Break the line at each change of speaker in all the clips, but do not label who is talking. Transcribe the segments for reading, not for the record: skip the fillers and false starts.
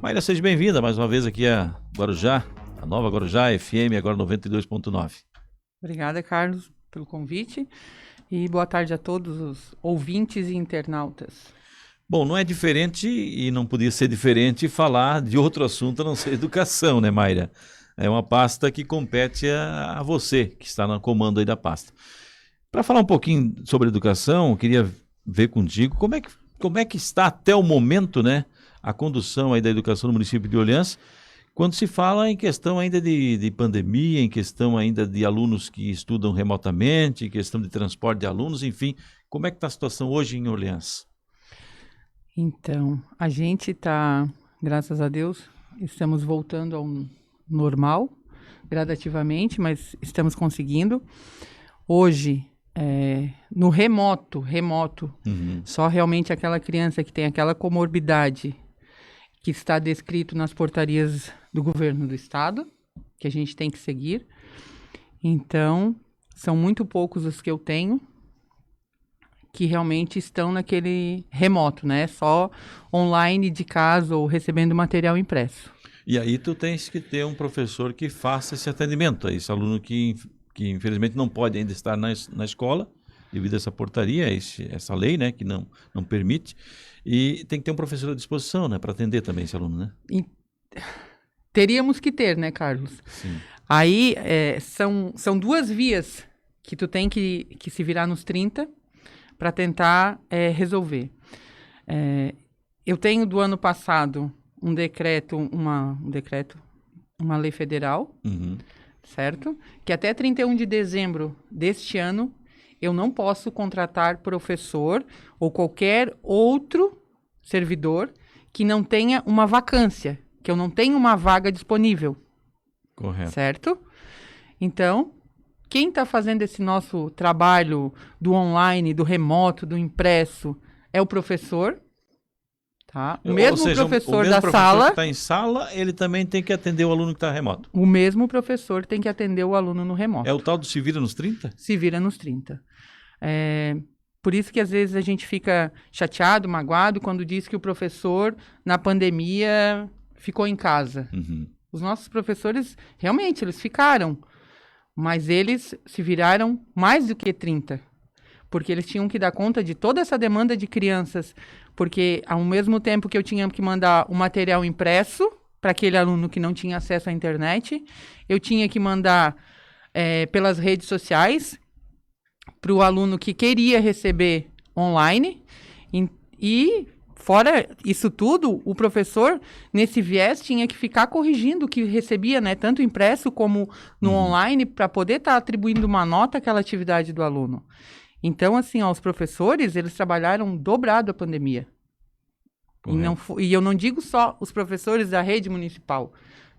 Maíra, seja bem-vinda mais uma vez aqui a Guarujá, a nova Guarujá FM, agora 92.9.
Obrigada, Carlos, pelo convite e boa tarde a todos os ouvintes e internautas.
Bom, não é diferente e não podia ser diferente falar de outro assunto a não ser educação, né, Maíra? É uma pasta que compete a você, que está no comando aí da pasta. Para falar um pouquinho sobre educação, eu queria ver contigo como é que está até o momento, né, a condução aí da educação no município de Orleans, quando se fala em questão ainda de pandemia, em questão ainda de alunos que estudam remotamente, em questão de transporte de alunos, enfim, como é que está a situação hoje em Orleans?
Então, a gente está, graças a Deus, estamos voltando ao normal, gradativamente, mas estamos conseguindo. Hoje, no remoto, só realmente aquela criança que tem aquela comorbidade que está descrito nas portarias do governo do estado, que a gente tem que seguir. Então, são muito poucos os que eu tenho que realmente estão naquele remoto, né? Só online de casa ou recebendo material impresso.
E aí tu tens que ter um professor que faça esse atendimento a esse aluno que infelizmente não pode ainda estar na escola, devido a essa portaria, essa lei, né, que não permite, e tem que ter um professor à disposição, né, para atender também esse aluno, né?
Teríamos que ter, né, Carlos?
Sim.
Aí são duas vias que tu tem que se virar nos 30 para tentar resolver. Eu tenho do ano passado uma lei federal, certo? Que até 31 de dezembro deste ano eu não posso contratar professor ou qualquer outro servidor que não tenha uma vacância, que eu não tenha uma vaga disponível.
Correto.
Certo? Então, quem está fazendo esse nosso trabalho do online, do remoto, do impresso, é o professor. Tá? O mesmo professor da sala.
Que está em sala, ele também tem que atender o aluno que está remoto.
O mesmo professor tem que atender o aluno no remoto.
É o tal do se vira nos 30?
Se vira nos 30. Por isso que às vezes a gente fica chateado, magoado, quando diz que o professor, na pandemia, ficou em casa. Os nossos professores, realmente, eles ficaram. Mas eles se viraram mais do que 30. Porque eles tinham que dar conta de toda essa demanda de crianças. Porque, ao mesmo tempo que eu tinha que mandar o material impresso para aquele aluno que não tinha acesso à internet, eu tinha que mandar pelas redes sociais para o aluno que queria receber online. E, fora isso tudo, o professor, nesse viés, tinha que ficar corrigindo o que recebia, né, tanto impresso como no online, para poder estar atribuindo uma nota àquela atividade do aluno. Então, assim, os professores, eles trabalharam dobrado a pandemia. E eu não digo só os professores da rede municipal.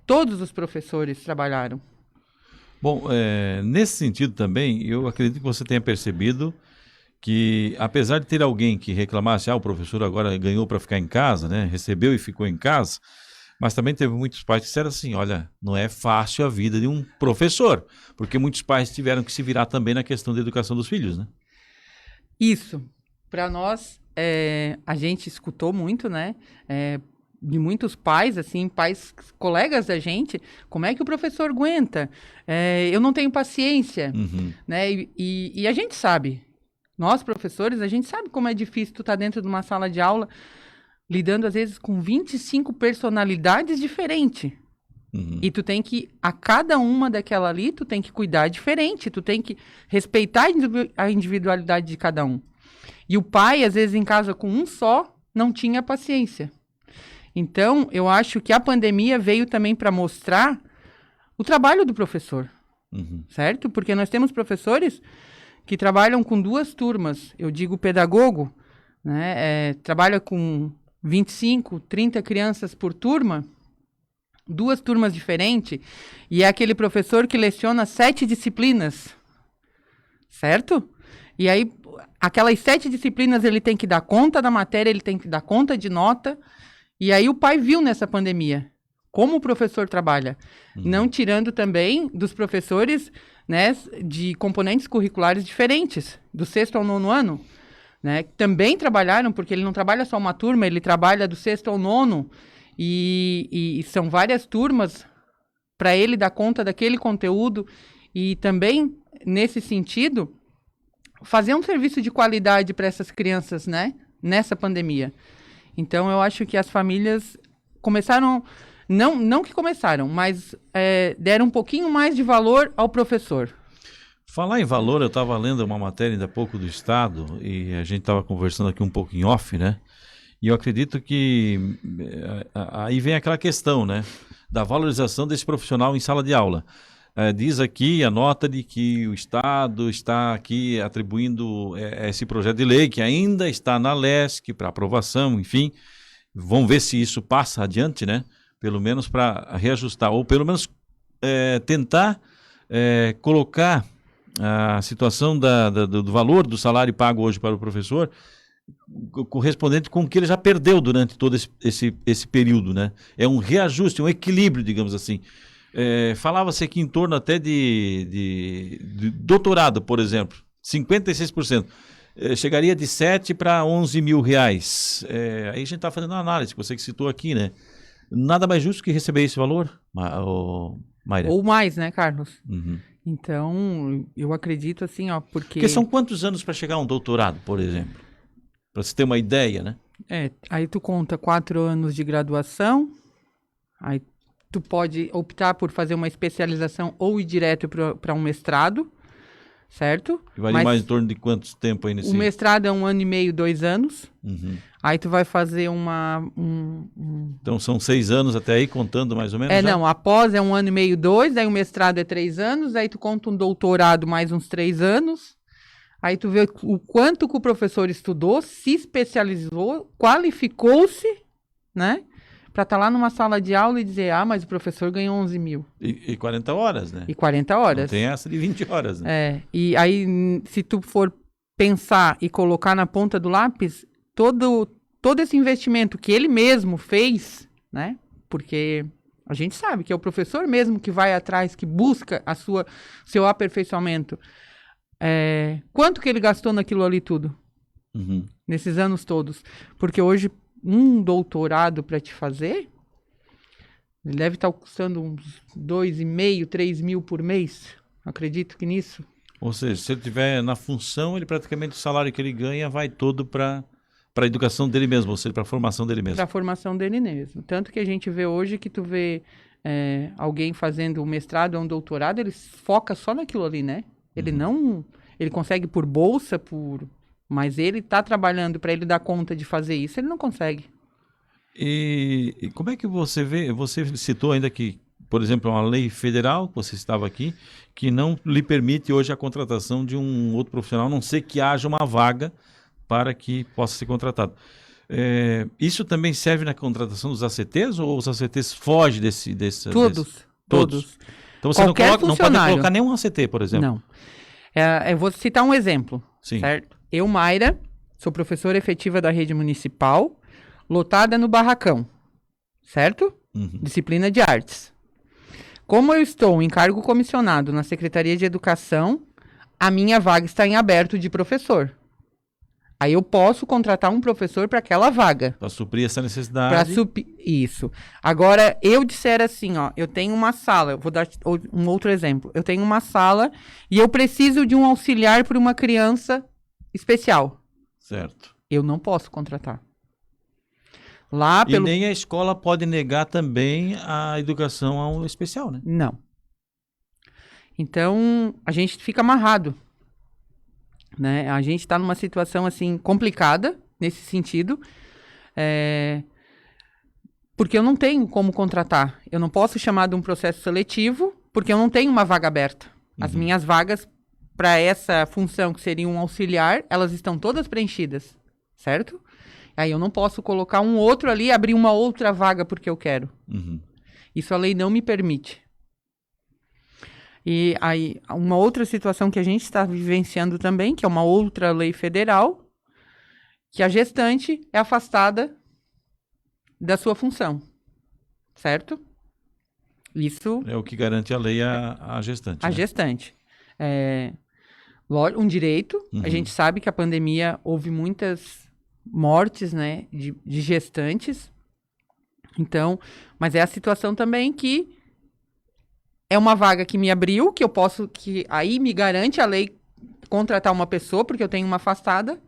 Todos os professores trabalharam.
Bom, nesse sentido também, eu acredito que você tenha percebido que, apesar de ter alguém que reclamasse, o professor agora ganhou para ficar em casa, né? Recebeu e ficou em casa, mas também teve muitos pais que disseram assim, olha, não é fácil a vida de um professor, porque muitos pais tiveram que se virar também na questão da educação dos filhos, né?
Isso. Para nós, a gente escutou muito, né? De muitos pais, assim, pais, colegas da gente, como é que o professor aguenta? Eu não tenho paciência, né? E a gente sabe, nós professores, a gente sabe como é difícil tu estar dentro de uma sala de aula, lidando às vezes com 25 personalidades diferentes. E tu tem que, a cada uma daquela ali, tu tem que cuidar diferente, tu tem que respeitar a individualidade de cada um. E o pai, às vezes, em casa com um só, não tinha paciência. Então, eu acho que a pandemia veio também para mostrar o trabalho do professor, certo? Porque nós temos professores que trabalham com 2 turmas. Eu digo pedagogo, né? Trabalha com 25, 30 crianças por turma, 2 turmas diferentes, e é aquele professor que leciona 7 disciplinas, certo? E aí, aquelas 7 disciplinas, ele tem que dar conta da matéria, ele tem que dar conta de nota. E aí o pai viu nessa pandemia como o professor trabalha. Não tirando também dos professores, né, de componentes curriculares diferentes, do 6º ao 9º ano, né? Também trabalharam, porque ele não trabalha só uma turma, ele trabalha do 6º ao 9º. e são várias turmas para ele dar conta daquele conteúdo e também, nesse sentido, fazer um serviço de qualidade para essas crianças, né? Nessa pandemia. Então, eu acho que as famílias começaram, não que começaram, mas deram um pouquinho mais de valor ao professor.
Falar em valor, eu estava lendo uma matéria ainda há pouco do Estado e a gente estava conversando aqui um pouco em off, né? E eu acredito que aí vem aquela questão, né? Da valorização desse profissional em sala de aula. Diz aqui a nota de que o Estado está aqui atribuindo esse projeto de lei que ainda está na LESC para aprovação, enfim. Vamos ver se isso passa adiante, né? Pelo menos para reajustar, ou pelo menos tentar colocar a situação do valor do salário pago hoje para o professor correspondente com o que ele já perdeu durante todo esse período, né? É um reajuste, um equilíbrio, digamos assim. Falava-se aqui em torno até de doutorado, por exemplo, 56%. Chegaria de 7 para 11 mil reais. Aí a gente está fazendo uma análise, você que citou aqui, né? Nada mais justo que receber esse valor, Mayra?
Ou mais, né, Carlos?
Uhum.
Então, eu acredito assim, ó, porque
são quantos anos para chegar a um doutorado, por exemplo? Para você ter uma ideia, né?
Aí tu conta 4 anos de graduação, aí tu pode optar por fazer uma especialização ou ir direto para um mestrado, certo?
E varia mais em torno de quanto tempo aí nesse...
O mestrado é 1 ano e meio, 2 anos.
Uhum.
Aí tu vai fazer
Então são 6 anos até aí, contando mais ou menos?
Não, após é 1 ano e meio, 2, aí o mestrado é 3 anos, aí tu conta um doutorado mais uns 3 anos, aí tu vê o quanto que o professor estudou, se especializou, qualificou-se, né? Para estar lá numa sala de aula e dizer, mas o professor ganhou 11 mil.
E 40 horas, né?
E 40 horas.
Não tem essa de 20 horas, né?
E aí, se tu for pensar e colocar na ponta do lápis, todo esse investimento que ele mesmo fez, né? Porque a gente sabe que é o professor mesmo que vai atrás, que busca seu aperfeiçoamento. Quanto que ele gastou naquilo ali tudo?
Uhum. Nesses
anos todos? Porque hoje, um doutorado para te fazer, ele deve estar custando uns 2,5, 3 mil por mês. Acredito que nisso.
Ou seja, se ele estiver na função, ele praticamente o salário que ele ganha vai todo para a educação dele mesmo, ou seja, para a formação dele mesmo.
Para a formação dele mesmo. Tanto que a gente vê hoje que tu vê alguém fazendo um mestrado ou um doutorado, ele foca só naquilo ali, né? Ele não... Ele consegue por bolsa, mas ele está trabalhando para ele dar conta de fazer isso, ele não consegue.
E como é que você vê? Você citou ainda que, por exemplo, uma lei federal, você estava aqui, que não lhe permite hoje a contratação de um outro profissional, a não ser que haja uma vaga para que possa ser contratado. Isso também serve na contratação dos ACTs ou os ACTs fogem desse...
Todos.
Então você não pode colocar nenhum ACT, por exemplo?
Não. Eu vou citar um exemplo.
Sim.
Certo? Eu, Mayra, sou professora efetiva da rede municipal, lotada no Barracão, certo?
Uhum.
Disciplina de artes. Como eu estou em cargo comissionado na Secretaria de Educação, a minha vaga está em aberto de professor. Aí eu posso contratar um professor para aquela vaga.
Para suprir essa necessidade.
Isso. Agora, eu disser assim, eu tenho uma sala, eu vou dar um outro exemplo. Eu tenho uma sala e eu preciso de um auxiliar para uma criança especial.
Certo.
Eu não posso contratar.
E nem a escola pode negar também a educação ao especial, né?
Não. Então, a gente fica amarrado. Né? A gente está numa situação assim complicada nesse sentido, porque eu não tenho como contratar. Eu não posso chamar de um processo seletivo, porque eu não tenho uma vaga aberta. As minhas vagas para essa função, que seria um auxiliar, elas estão todas preenchidas, certo? Aí eu não posso colocar um outro ali e abrir uma outra vaga porque eu quero. Isso a lei não me permite. E aí, uma outra situação que a gente está vivenciando também, que é uma outra lei federal, que a gestante é afastada da sua função, certo? Isso...
É o que garante a lei à gestante.
A gestante. Um direito. A gente sabe que a pandemia houve muitas mortes, né, de gestantes. Então, mas é a situação também que é uma vaga que me abriu, que eu posso, que aí me garante a lei contratar uma pessoa, porque eu tenho uma afastada,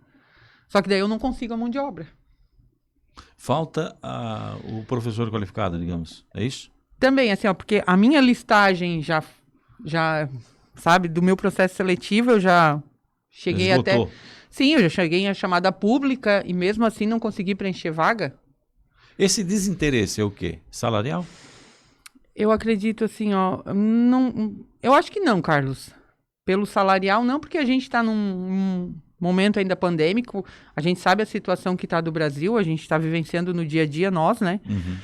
só que daí eu não consigo a mão de obra.
Falta o professor qualificado, digamos. É isso?
Também, assim, ó, porque a minha listagem já, sabe, do meu processo seletivo, eu já cheguei
Esgotou.
até... Sim, eu já cheguei em chamada pública e mesmo assim não consegui preencher vaga.
Esse desinteresse é o quê? Salarial?
Eu acredito assim, ó, não, eu acho que não, Carlos. Pelo salarial, não, porque a gente está num momento ainda pandêmico, a gente sabe a situação que está do Brasil, a gente está vivenciando no dia a dia, nós, né?
Uhum.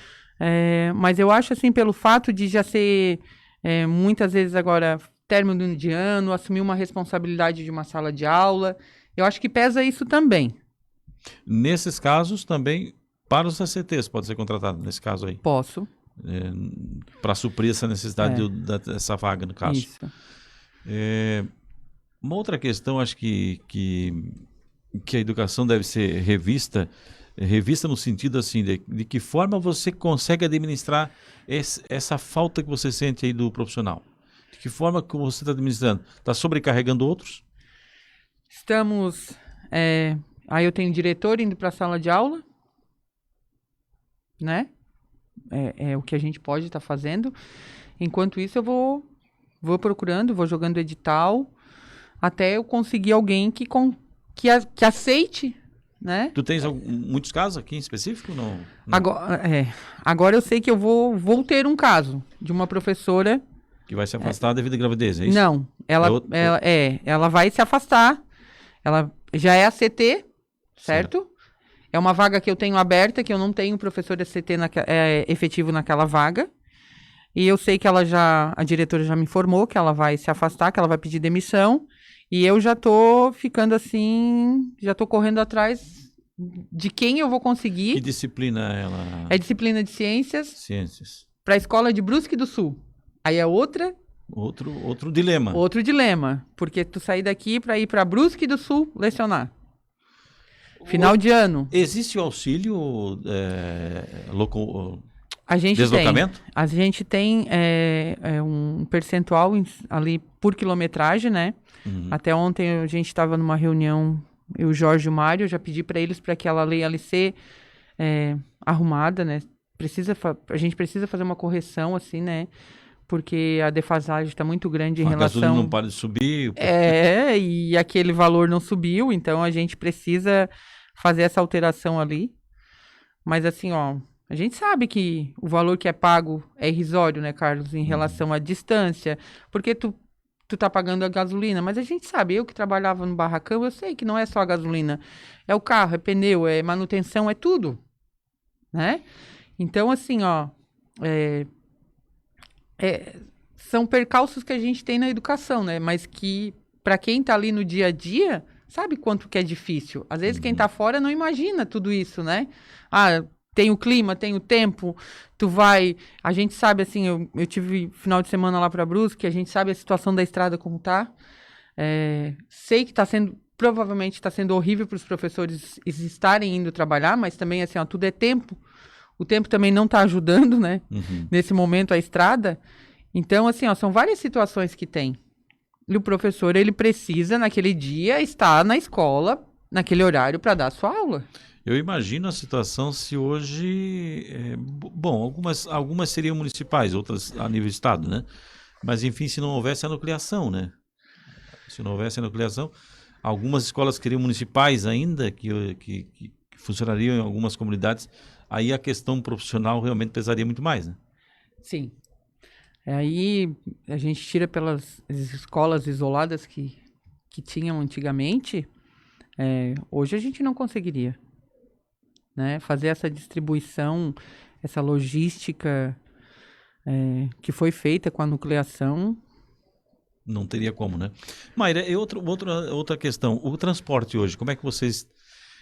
Mas eu acho assim, pelo fato de já ser muitas vezes agora término de ano, assumir uma responsabilidade de uma sala de aula, eu acho que pesa isso também.
Nesses casos também, para os ACTs, pode ser contratado nesse caso aí.
Posso.
Para suprir essa necessidade dessa vaga, no caso.
Isso.
Uma outra questão, acho que a educação deve ser revista no sentido assim, de que forma você consegue administrar essa falta que você sente aí do profissional. De que forma que você está administrando? Está sobrecarregando outros?
Estamos... aí eu tenho diretor indo para a sala de aula, né? É o que a gente pode estar fazendo. Enquanto isso, eu vou procurando, vou jogando edital, até eu conseguir alguém que aceite, né?
Tu tens muitos casos aqui em específico? Não.
Agora eu sei que eu vou ter um caso de uma professora...
Que vai se afastar devido à gravidez, é isso?
Não, ela vai se afastar. Ela já é ACT, certo? É uma vaga que eu tenho aberta, que eu não tenho professor ACT efetivo naquela vaga. E eu sei que a diretora já me informou que ela vai se afastar, que ela vai pedir demissão. E eu já tô ficando assim, já tô correndo atrás de quem eu vou conseguir.
Que disciplina ela?
É disciplina de ciências.
Ciências.
Para a escola de Brusque do Sul. Aí é outro
dilema.
Outro dilema, porque tu sair daqui para ir para Brusque do Sul lecionar. Final de ano.
Existe o auxílio
deslocamento?
Tem.
A gente tem um percentual ali por quilometragem, né?
Uhum.
Até ontem a gente estava numa reunião, eu, Jorge e o Mário, eu já pedi para eles para aquela lei LC arrumada, né? A gente precisa fazer uma correção, assim, né? Porque a defasagem está muito grande em relação... A gasolina
não para de subir.
E aquele valor não subiu, então a gente precisa fazer essa alteração ali. Mas assim, ó, a gente sabe que o valor que é pago é irrisório, né, Carlos, em relação à distância, porque tu tá pagando a gasolina, mas a gente sabe, eu que trabalhava no barracão, eu sei que não é só a gasolina, é o carro, é pneu, é manutenção, é tudo, né? Então, assim, ó, são percalços que a gente tem na educação, né? Mas que, para quem tá ali no dia a dia, sabe quanto que é difícil. Às vezes, quem tá fora não imagina tudo isso, né? Tem o clima, tem o tempo, tu vai... A gente sabe, assim, eu tive final de semana lá para Brusque, a gente sabe a situação da estrada como tá. Sei que provavelmente está sendo horrível para os professores estarem indo trabalhar, mas também, assim, ó, tudo é tempo. O tempo também não está ajudando, né?
Uhum.
Nesse momento, a estrada. Então, assim, ó, são várias situações que tem. E o professor, ele precisa, naquele dia, estar na escola, naquele horário, para dar a sua aula.
Eu imagino a situação se hoje... algumas seriam municipais, outras a nível de estado, né? Mas, enfim, se não houvesse a nucleação, né? Se não houvesse a nucleação, algumas escolas seriam municipais ainda, que funcionariam em algumas comunidades, aí a questão profissional realmente pesaria muito mais, né?
Sim. Aí a gente tira pelas escolas isoladas que tinham antigamente, hoje a gente não conseguiria, né? Fazer essa distribuição, essa logística que foi feita com a nucleação.
Não teria como, né? Mayra, e outra questão, o transporte hoje, como é que vocês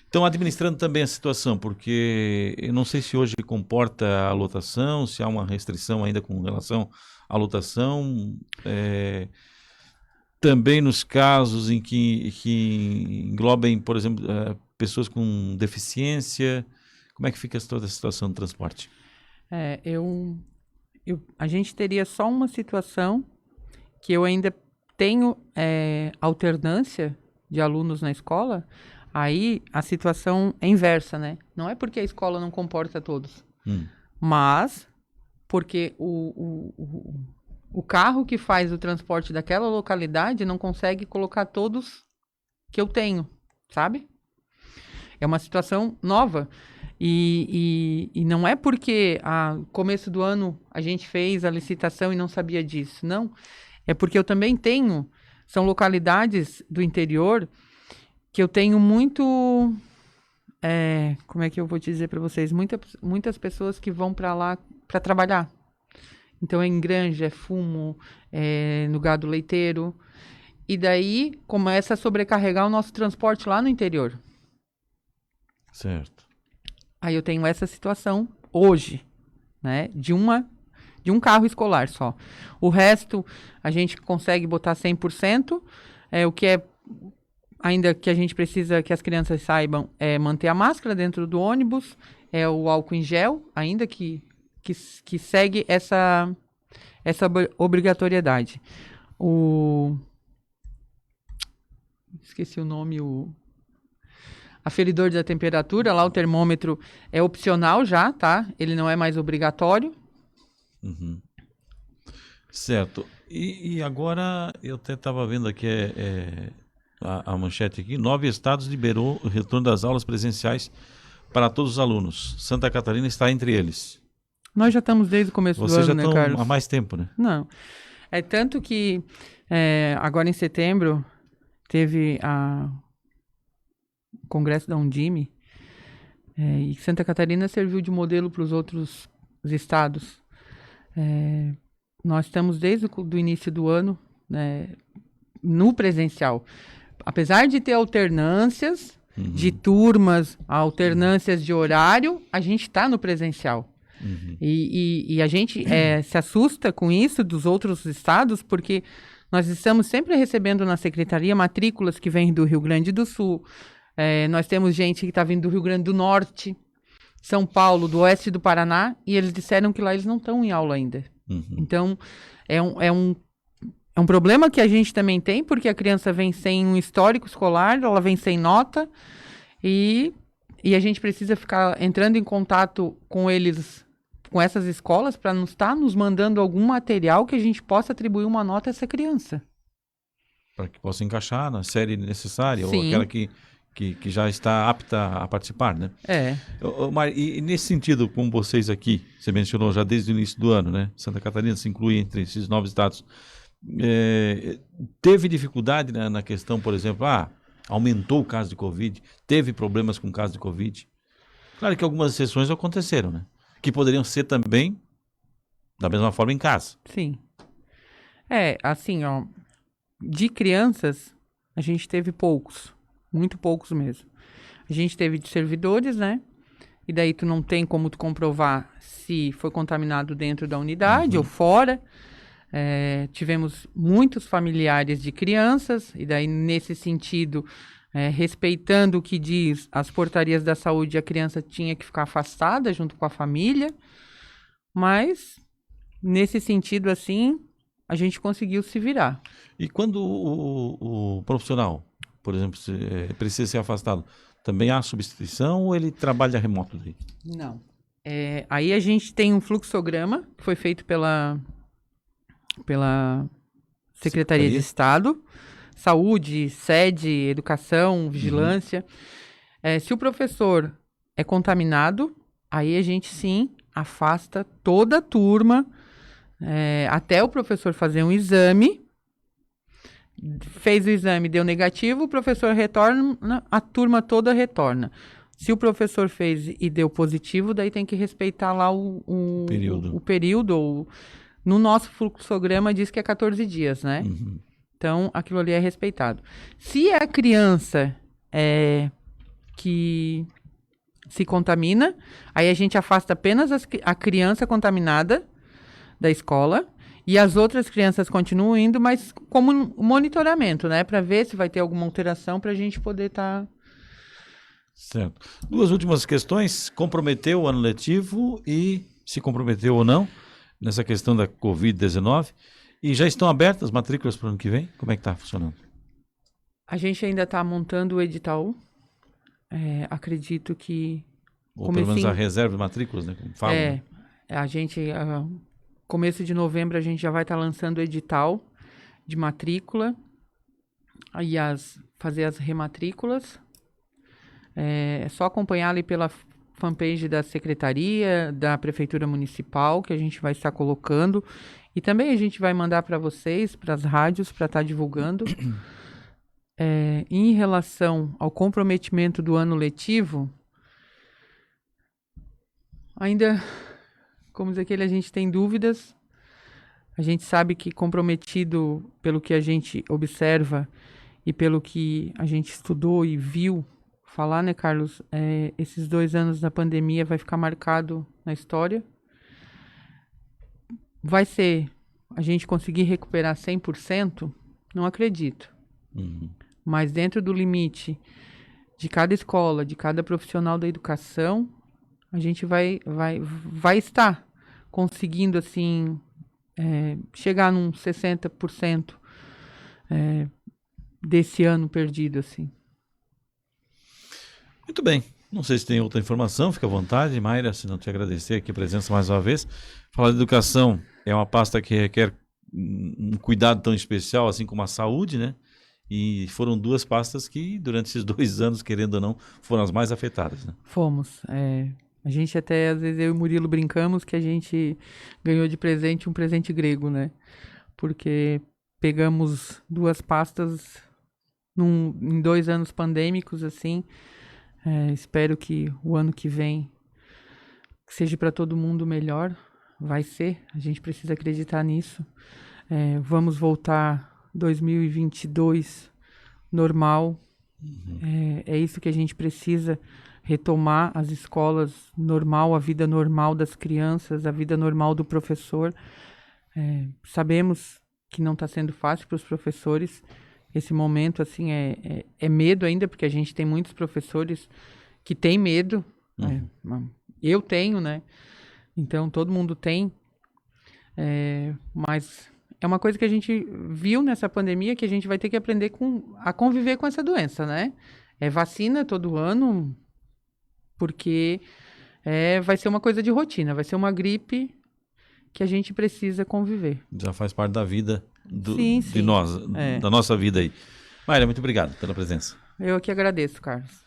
estão administrando também a situação? Porque eu não sei se hoje comporta a lotação, se há uma restrição ainda com relação à lotação. Também nos casos em que englobem, por exemplo, pessoas com deficiência, como é que fica toda a situação do transporte?
A gente teria só uma situação que eu ainda tenho alternância de alunos na escola, aí a situação é inversa, né? Não é porque a escola não comporta todos, mas porque o carro que faz o transporte daquela localidade não consegue colocar todos que eu tenho, sabe? É uma situação nova. E não é porque começo do ano a gente fez a licitação e não sabia disso, não. É porque eu também tenho, são localidades do interior que eu tenho muito, como é que eu vou dizer para vocês? Muitas pessoas que vão para lá para trabalhar. Então é em granja, é fumo, é no gado leiteiro. E daí começa a sobrecarregar o nosso transporte lá no interior.
Certo.
Aí eu tenho essa situação hoje, né? De um carro escolar só. O resto a gente consegue botar 100%. O que é ainda que a gente precisa que as crianças saibam é manter a máscara dentro do ônibus, o álcool em gel, ainda que segue essa obrigatoriedade. Esqueci o nome, aferidor da temperatura, lá o termômetro é opcional já, tá? Ele não é mais obrigatório.
Certo. E agora, eu até estava vendo aqui a manchete aqui, 9 estados liberou o retorno das aulas presenciais para todos os alunos. Santa Catarina está entre eles.
Nós já estamos desde o começo do ano, né, Carlos?
Vocês já estão há mais tempo, né?
Não. É tanto que agora em setembro teve o congresso da Undime e Santa Catarina serviu de modelo para os outros estados. Nós estamos desde o início do ano, né, no presencial. Apesar de ter alternâncias de turmas, alternâncias de horário, a gente está no presencial. E a gente se assusta com isso dos outros estados, porque nós estamos sempre recebendo na secretaria matrículas que vêm do Rio Grande do Sul. Nós temos gente que está vindo do Rio Grande do Norte, São Paulo, do oeste do Paraná, e eles disseram que lá eles não estão em aula ainda. Então, é um problema que a gente também tem, porque a criança vem sem um histórico escolar, ela vem sem nota, e a gente precisa ficar entrando em contato com eles, com essas escolas, para não estar nos mandando algum material que a gente possa atribuir uma nota a essa criança.
Para que possa encaixar na série necessária,
Sim.
ou aquela que já está apta a participar, né? E nesse sentido, como vocês aqui, você mencionou já desde o início do ano, né? Santa Catarina se inclui entre esses 9 estados. Teve dificuldade na questão, por exemplo, aumentou o caso de Covid, teve problemas com o caso de Covid? Claro que algumas exceções aconteceram, né? Que poderiam ser também da mesma forma em casa.
Sim. Assim, de crianças, a gente teve poucos. Muito poucos mesmo. A gente teve de servidores, né? E daí tu não tem como tu comprovar se foi contaminado dentro da unidade ou fora. Tivemos muitos familiares de crianças, e daí nesse sentido, respeitando o que diz as portarias da saúde, a criança tinha que ficar afastada junto com a família. Mas, nesse sentido, assim, a gente conseguiu se virar.
E quando o profissional, por exemplo, precisa ser afastado, também há substituição ou ele trabalha remoto daí?
Não. Aí a gente tem um fluxograma que foi feito pela Secretaria de Estado, Saúde, Sede, Educação, Vigilância. Se o professor é contaminado, aí a gente sim afasta toda a turma, até o professor fazer um exame. Fez o exame, deu negativo, o professor retorna, a turma toda retorna. Se o professor fez e deu positivo, daí tem que respeitar lá o período. No nosso fluxograma diz que é 14 dias, né? Então, aquilo ali é respeitado. Se a criança que se contamina, aí a gente afasta apenas a criança contaminada da escola. E as outras crianças continuam indo, mas como monitoramento, né? Para ver se vai ter alguma alteração para a gente poder estar...
Certo. 2 últimas questões. Comprometeu o ano letivo e se comprometeu ou não nessa questão da Covid-19. E já estão abertas as matrículas para o ano que vem? Como é que está funcionando?
A gente ainda está montando o edital. Acredito que...
Ou pelo menos a reserva de matrículas, né? Como falam, né?
A gente... começo de novembro a gente já vai estar lançando o edital de matrícula. Aí fazer as rematrículas. É só acompanhar ali pela fanpage da Secretaria, da Prefeitura Municipal, que a gente vai estar colocando. E também a gente vai mandar para vocês, para as rádios, para estar divulgando. Em relação ao comprometimento do ano letivo, ainda, como dizer que a gente tem dúvidas. A gente sabe que comprometido pelo que a gente observa e pelo que a gente estudou e viu falar, né, Carlos? Esses 2 anos da pandemia vai ficar marcado na história. Vai ser a gente conseguir recuperar 100%? Não acredito.
Uhum.
Mas dentro do limite de cada escola, de cada profissional da educação, a gente vai estar conseguindo, assim, chegar num 60% desse ano perdido, assim.
Muito bem. Não sei se tem outra informação, fica à vontade, Mayra, se não te agradecer aqui a presença mais uma vez. Falar de educação é uma pasta que requer um cuidado tão especial, assim como a saúde, né? E foram 2 pastas que, durante esses 2 anos, querendo ou não, foram as mais afetadas, né?
Fomos. A gente até, às vezes, eu e o Murilo brincamos que a gente ganhou de presente um presente grego, né? Porque pegamos 2 pastas em 2 anos pandêmicos, assim. Espero que o ano que vem seja para todo mundo melhor. Vai ser, a gente precisa acreditar nisso. Vamos voltar 2022 normal. É isso que a gente precisa, retomar as escolas normal, a vida normal das crianças, a vida normal do professor. Sabemos que não está sendo fácil para os professores. Esse momento, assim, é medo ainda, porque a gente tem muitos professores que têm medo. Eu tenho, né? Então, todo mundo tem. Mas é uma coisa que a gente viu nessa pandemia, que a gente vai ter que aprender a conviver com essa doença, né? Vacina todo ano, porque vai ser uma coisa de rotina, vai ser uma gripe que a gente precisa conviver.
Já faz parte da vida
Sim.
de nós, da nossa vida aí. Mayra, muito obrigado pela presença.
Eu que agradeço, Carlos.